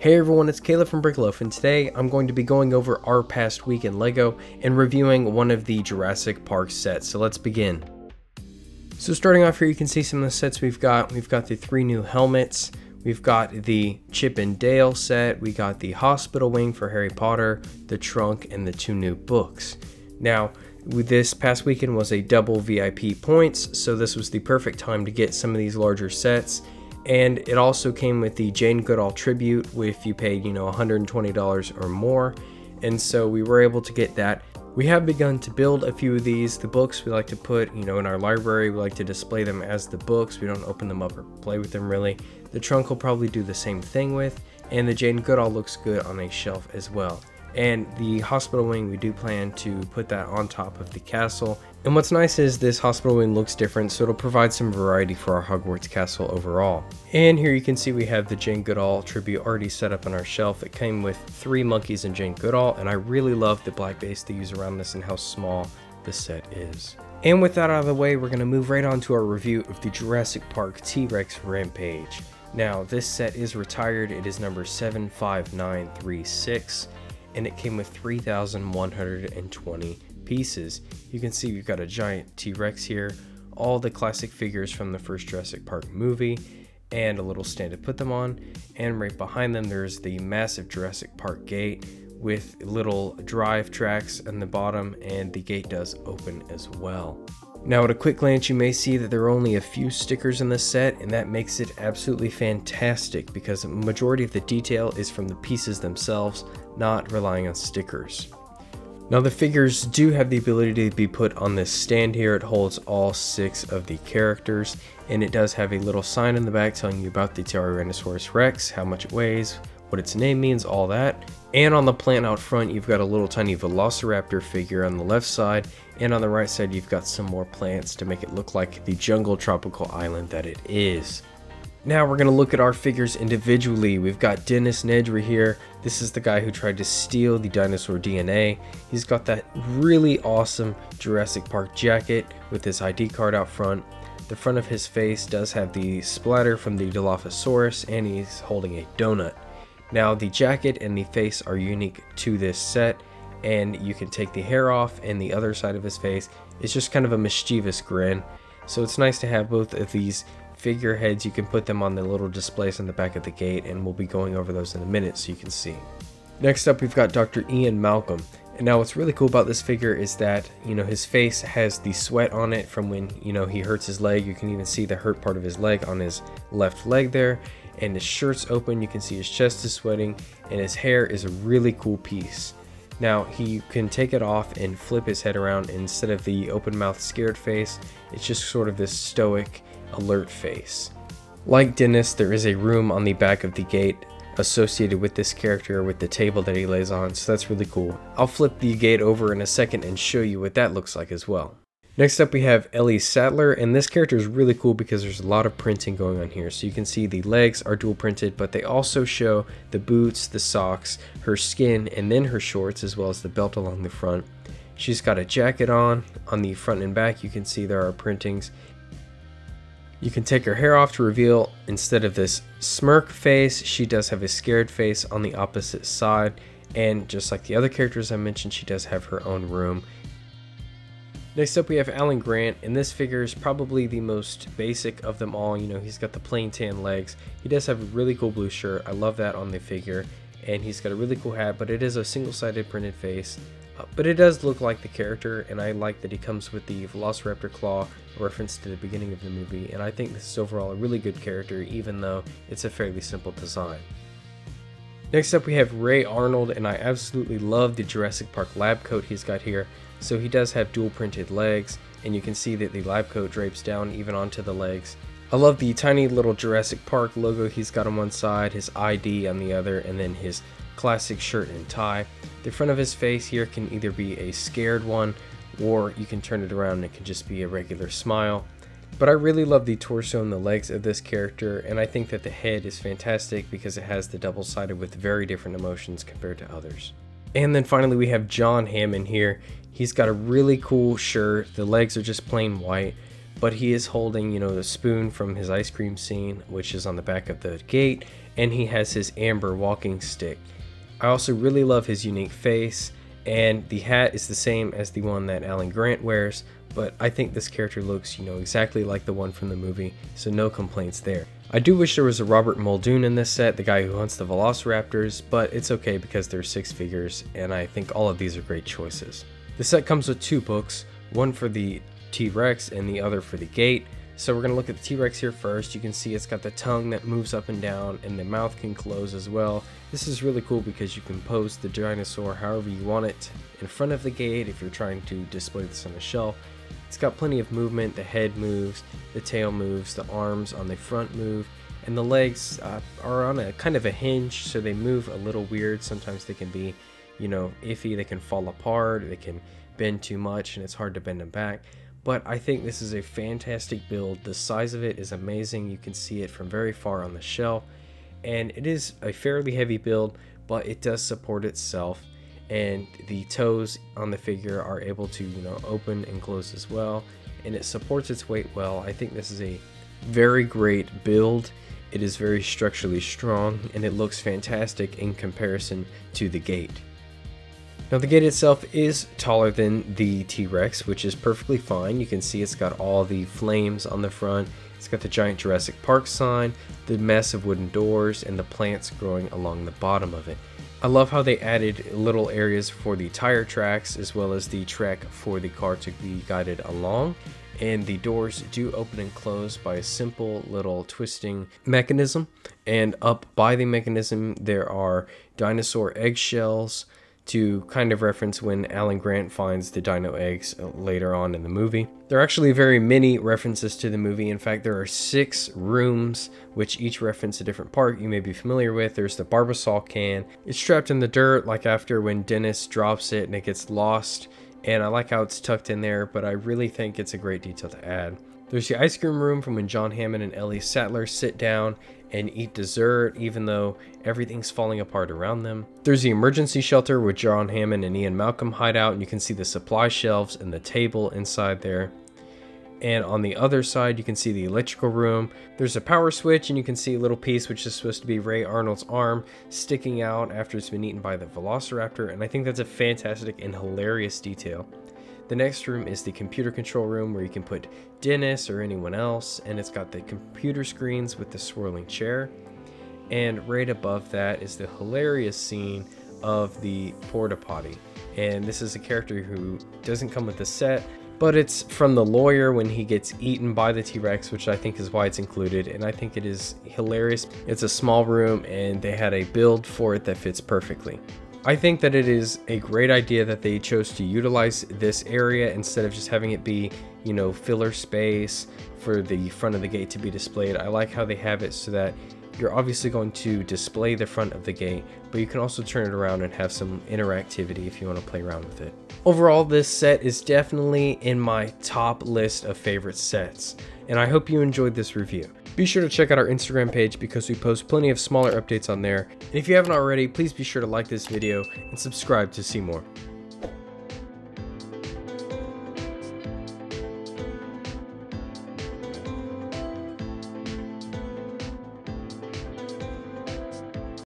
Hey everyone, it's Caleb from Brickloaf, and today I'm going to be going over our past week in LEGO and reviewing one of the Jurassic Park sets, so let's begin. So starting off here, you can see some of the sets we've got. We've got the 3 new helmets, we've got the Chip and Dale set, we got the hospital wing for Harry Potter, the trunk, and the 2 new books. Now, this past weekend was a double VIP points, so this was the perfect time to get some of these larger sets. And it also came with the Jane Goodall tribute if you paid, $120 or more. And so we were able to get that. We have begun to build a few of these. The books we like to put, in our library. We like to display them as the books. We don't open them up or play with them really. The trunk will probably do the same thing with. And the Jane Goodall looks good on a shelf as well. And the hospital wing, we do plan to put that on top of the castle. And what's nice is this hospital wing looks different, so it'll provide some variety for our Hogwarts castle overall. And here you can see we have the Jane Goodall tribute already set up on our shelf. It came with 3 monkeys and Jane Goodall, and I really love the black base they use around this and how small the set is. And with that out of the way, we're going to move right on to our review of the Jurassic Park T-Rex Rampage. Now, this set is retired. It is number 75936. And it came with 3,120 pieces. You can see we've got a giant T-Rex here, all the classic figures from the first Jurassic Park movie, and a little stand to put them on. And right behind them there's the massive Jurassic Park gate with little drive tracks on the bottom, and the gate does open as well. Now at a quick glance you may see that there are only a few stickers in this set, and that makes it absolutely fantastic because the majority of the detail is from the pieces themselves, not relying on stickers. Now the figures do have the ability to be put on this stand here. It holds all 6 of the characters, and it does have a little sign in the back telling you about the Tyrannosaurus Rex, how much it weighs, what its name means, all that. And on the plant out front you've got a little tiny Velociraptor figure on the left side, and on the right side you've got some more plants to make it look like the jungle tropical island that it is. Now we're going to look at our figures individually. We've got Dennis Nedry here. This is the guy who tried to steal the dinosaur DNA. He's got that really awesome Jurassic Park jacket with his ID card out front. The front of his face does have the splatter from the Dilophosaurus, and he's holding a donut. Now the jacket and the face are unique to this set, and you can take the hair off, and the other side of his face is just kind of a mischievous grin. So it's nice to have both of these figureheads. You can put them on the little displays on the back of the gate, and we'll be going over those in a minute so you can see. Next up we've got Dr. Ian Malcolm. And now what's really cool about this figure is that, his face has the sweat on it from when, he hurts his leg. You can even see the hurt part of his leg on his left leg there. And his shirt's open, you can see his chest is sweating, and his hair is a really cool piece. Now he can take it off and flip his head around, and instead of the open mouth scared face, it's just sort of this stoic, alert face. Like Dennis, there is a room on the back of the gate associated with this character with the table that he lays on, so that's really cool. I'll flip the gate over in a second and show you what that looks like as well. Next up we have Ellie Sattler, and this character is really cool because there's a lot of printing going on here. So you can see the legs are dual printed, but they also show the boots, the socks, her skin, and then her shorts, as well as the belt along the front. She's got a jacket on the front and back. You can see there are printings. You can take her hair off to reveal, instead of this smirk face, she does have a scared face on the opposite side. And just like the other characters I mentioned, she does have her own room. Next up we have Alan Grant, and this figure is probably the most basic of them all. He's got the plain tan legs. He does have a really cool blue shirt. I love that on the figure. And he's got a really cool hat, but it is a single-sided printed face. But it does look like the character, and I like that he comes with the Velociraptor claw, a reference to the beginning of the movie. And I think this is overall a really good character, even though it's a fairly simple design. Next up we have Ray Arnold, and I absolutely love the Jurassic Park lab coat he's got here. So he does have dual printed legs, and you can see that the lab coat drapes down even onto the legs. I love the tiny little Jurassic Park logo he's got on one side, his ID on the other, and then his classic shirt and tie. The front of his face here can either be a scared one, or you can turn it around and it can just be a regular smile. But I really love the torso and the legs of this character, and I think that the head is fantastic because it has the double-sided with very different emotions compared to others. And then finally we have John Hammond here. He's got a really cool shirt. The legs are just plain white, but he is holding, the spoon from his ice cream scene, which is on the back of the gate, and he has his amber walking stick. I also really love his unique face, and the hat is the same as the one that Alan Grant wears, but I think this character looks, exactly like the one from the movie, so no complaints there. I do wish there was a Robert Muldoon in this set, the guy who hunts the Velociraptors, but it's okay because they're 6 figures, and I think all of these are great choices. The set comes with 2 books, one for the T-Rex and the other for the gate. So we're going to look at the T-Rex here first. You can see it's got the tongue that moves up and down, and the mouth can close as well. This is really cool because you can pose the dinosaur however you want it in front of the gate if you're trying to display this on a shelf. It's got plenty of movement. The head moves, the tail moves, the arms on the front move, and the legs are on a kind of a hinge, so they move a little weird. Sometimes they can be, iffy. They can fall apart, they can bend too much, and it's hard to bend them back. But I think this is a fantastic build. The size of it is amazing. You can see it from very far on the shelf, and it is a fairly heavy build, but it does support itself, and the toes on the figure are able to open and close as well, and it supports its weight well. I think this is a very great build. It is very structurally strong, and it looks fantastic in comparison to the gate. Now the gate itself is taller than the T-Rex, which is perfectly fine. You can see it's got all the flames on the front. It's got the giant Jurassic Park sign, the massive wooden doors, and the plants growing along the bottom of it. I love how they added little areas for the tire tracks as well as the track for the car to be guided along. And the doors do open and close by a simple little twisting mechanism. And up by the mechanism there are dinosaur eggshells, to kind of reference when Alan Grant finds the dino eggs later on in the movie. There are actually very many references to the movie. In fact, there are 6 rooms, which each reference a different part you may be familiar with. There's the Barbasol can. It's trapped in the dirt, like after when Dennis drops it and it gets lost. And I like how it's tucked in there, but I really think it's a great detail to add. There's the ice cream room from when John Hammond and Ellie Sattler sit down and eat dessert, even though everything's falling apart around them. There's the emergency shelter where John Hammond and Ian Malcolm hide out, and you can see the supply shelves and the table inside there. And on the other side, you can see the electrical room. There's a power switch, and you can see a little piece which is supposed to be Ray Arnold's arm sticking out after it's been eaten by the Velociraptor, and I think that's a fantastic and hilarious detail. The next room is the computer control room where you can put Dennis or anyone else, and it's got the computer screens with the swirling chair. And right above that is the hilarious scene of the porta potty. And this is a character who doesn't come with the set, but it's from the lawyer when he gets eaten by the T-Rex, which I think is why it's included, and I think it is hilarious. It's a small room, and they had a build for it that fits perfectly. I think that it is a great idea that they chose to utilize this area instead of just having it be, filler space for the front of the gate to be displayed. I like how they have it so that you're obviously going to display the front of the gate, but you can also turn it around and have some interactivity if you want to play around with it. Overall, this set is definitely in my top list of favorite sets, and I hope you enjoyed this review. Be sure to check out our Instagram page because we post plenty of smaller updates on there. And if you haven't already, please be sure to like this video and subscribe to see more.